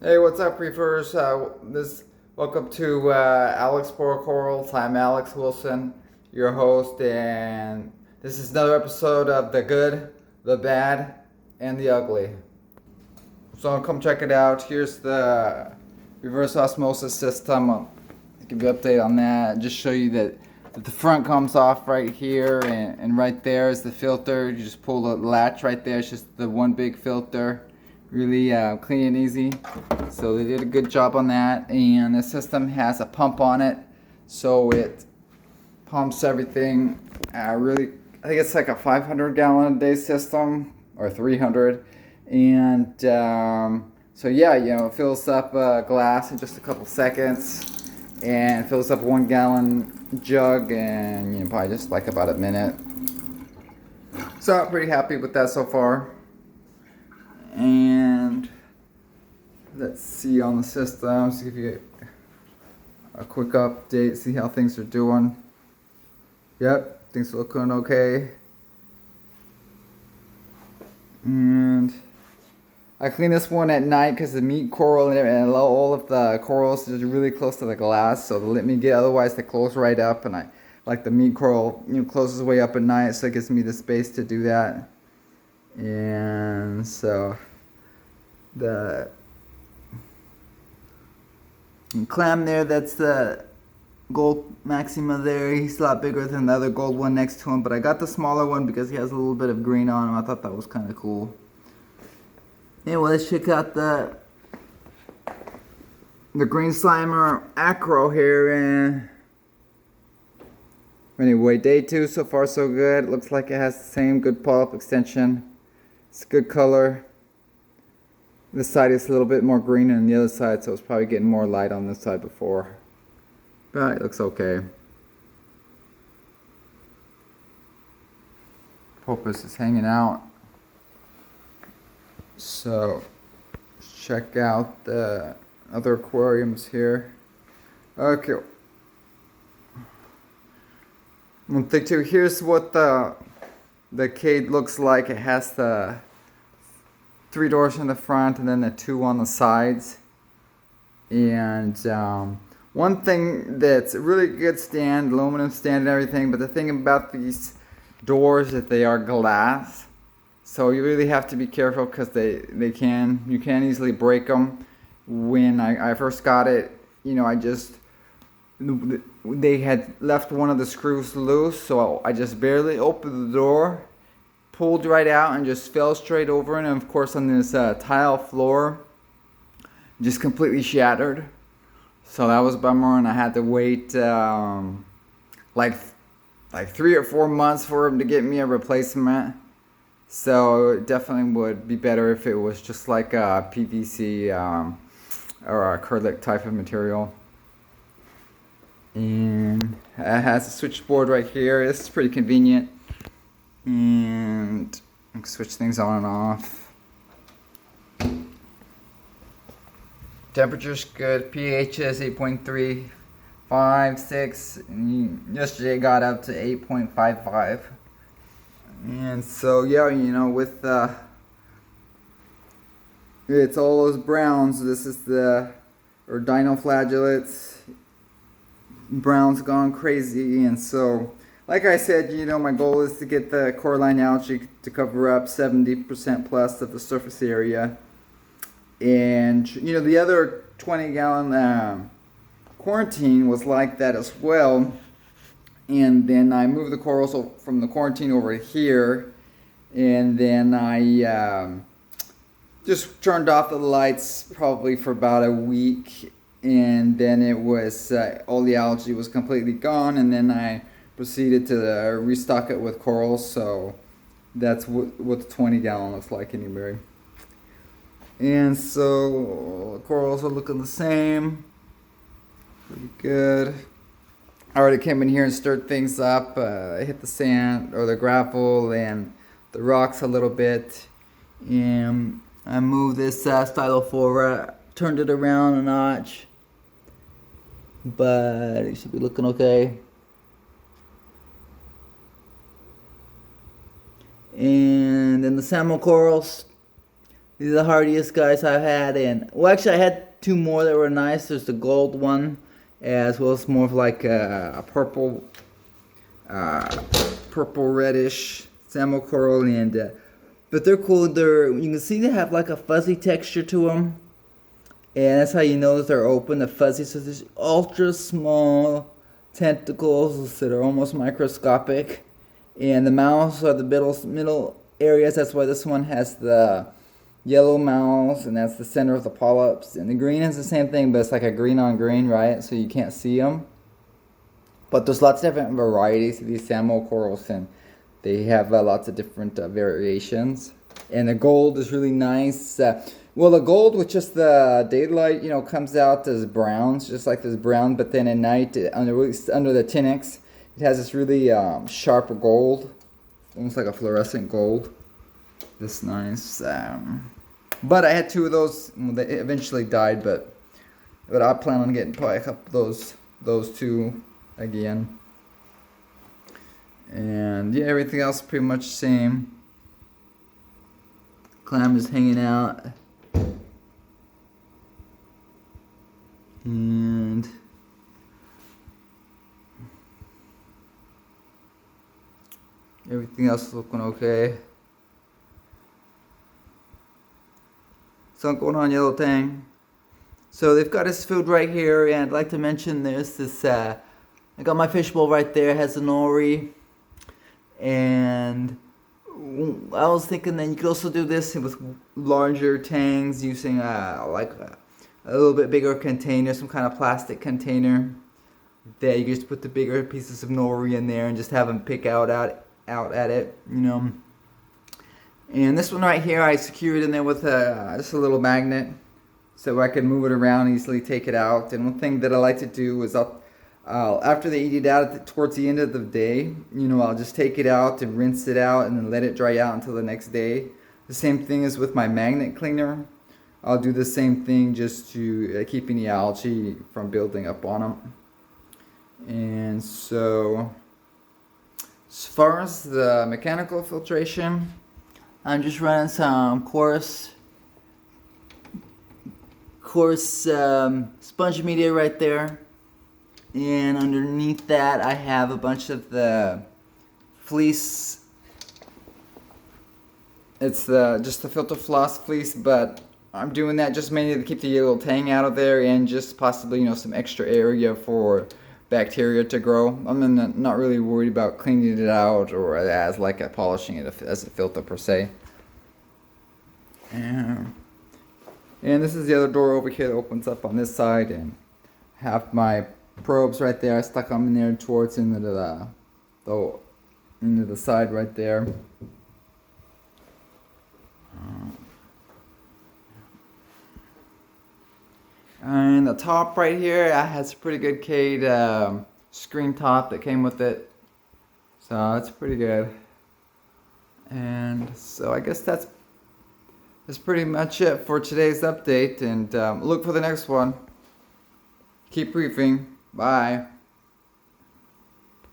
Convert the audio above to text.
Hey, what's up, Reefers? Welcome to Alex Pour Corals. I'm Alex Wilson, your host, and this is another episode of The Good, the Bad, and the Ugly. So come check it out. Here's the reverse osmosis system. I'll give you an update on that. Just show you that the front comes off right here, and right there is the filter. You just pull the latch right there. It's just the one big filter. Really clean and easy. So they did a good job on that. And the system has a pump on it, so it pumps everything. Really, I think it's like a 500 gallon a day system or 300. And so yeah, it fills up a glass in just a couple seconds, and fills up a 1 gallon jug in probably just like about a minute. So I'm pretty happy with that so far. And let's see on the system, see if you get a quick update, see how things are doing. Yep, things are looking okay. And I clean this one at night because the meat coral and all of the corals is really close to the glass, so they let me get, otherwise they close right up, and I like the meat coral closes way up at night, so it gives me the space to do that. And so the clam there, that's the gold maxima there. He's a lot bigger than the other gold one next to him, but I got the smaller one because he has a little bit of green on him. I thought that was kind of cool. Anyway, let's check out the green slimer acro here. And anyway, day 2 so far so good. Looks like it has the same good polyp extension. It's a good color. This side is a little bit more green than the other side, so it's probably getting more light on this side before. But it looks okay. Porpoise is hanging out. So check out the other aquariums here. Okay. One thing too, here's what the cage looks like. It has the 3 doors in the front and then the 2 on the sides. And one thing that's a really good stand, aluminum stand and everything, but the thing about these doors is that they are glass. So you really have to be careful because you can easily break them. When I first got it, they had left one of the screws loose, so I just barely opened the door, pulled right out, and just fell straight over it. And of course, on this tile floor, just completely shattered. So that was a bummer, and I had to wait like 3 or 4 months for him to get me a replacement. So it definitely would be better if it was just like a PVC or acrylic type of material. And it has a switchboard right here. This is pretty convenient. And I can switch things on and off. Temperature's good. pH is 8.35, 6. And yesterday got up to 8.55. And so yeah, with it's all those browns. This is the dinoflagellates. Brown's gone crazy, and so like I said, my goal is to get the coralline algae to cover up 70% plus of the surface area. And the other 20 gallon quarantine was like that as well. And then I moved the corals from the quarantine over here, and then I just turned off the lights probably for about a week, and then it was all the algae was completely gone, and then I proceeded to restock it with corals. So that's what the 20 gallon looks like anyway. And so corals are looking the same, pretty good. I already came in here and stirred things up. I hit the sand or the gravel and the rocks a little bit, and I moved this stylophora, turned it around a notch, but it should be looking okay. And then the salmon corals, These are the hardiest guys I've had, and well, actually, I had two more that were nice. There's the gold one, as well as more of like a purple, purple reddish salmon coral, and but they're cool. You can see they have like a fuzzy texture to them, and that's how you know that they're open. The fuzzy, so there's ultra small tentacles that are almost microscopic, and the mouths are the middle areas. That's why this one has the yellow mouths, and that's the center of the polyps. And the green is the same thing, but it's like a green on green, right? So you can't see them. But there's lots of different varieties of these salmon corals, and they have lots of different variations. And the gold is really nice. Well, the gold with just the daylight, comes out as browns, just like this brown. But then at night, under the Tinex, it has this really sharp gold, almost like a fluorescent gold. This nice. But I had two of those. They eventually died, but I plan on getting probably a couple of those two again. And yeah, everything else pretty much the same. Clam is hanging out. And everything else is looking okay. Something going on, yellow tang. So they've got his food right here, and I'd like to mention there's this. I got my fishbowl right there. It has a nori, and I was thinking that you could also do this with larger tangs using like a little bit bigger container, some kind of plastic container. That you can just put the bigger pieces of nori in there and just have them pick out at it, And this one right here, I secured in there with just a little magnet, so I can move it around and easily take it out. And one thing that I like to do is after they eat it out towards the end of the day, I'll just take it out and rinse it out and then let it dry out until the next day. The same thing is with my magnet cleaner. I'll do the same thing just to keep any algae from building up on them. And so, as far as the mechanical filtration, I'm just running some coarse sponge media right there, and underneath that I have a bunch of the fleece. It's just the filter floss fleece, but I'm doing that just mainly to keep the yellow tang out of there, and just possibly some extra area for bacteria to grow. I'm not really worried about cleaning it out or as like polishing it as a filter per se. And this is the other door over here that opens up on this side, and have my probes right there. I stuck them in there towards into the side right there. And the top right here has a pretty good Cade screen top that came with it, so it's pretty good. And so I guess that's pretty much it for today's update, and look for the next one. Keep reefing. Bye.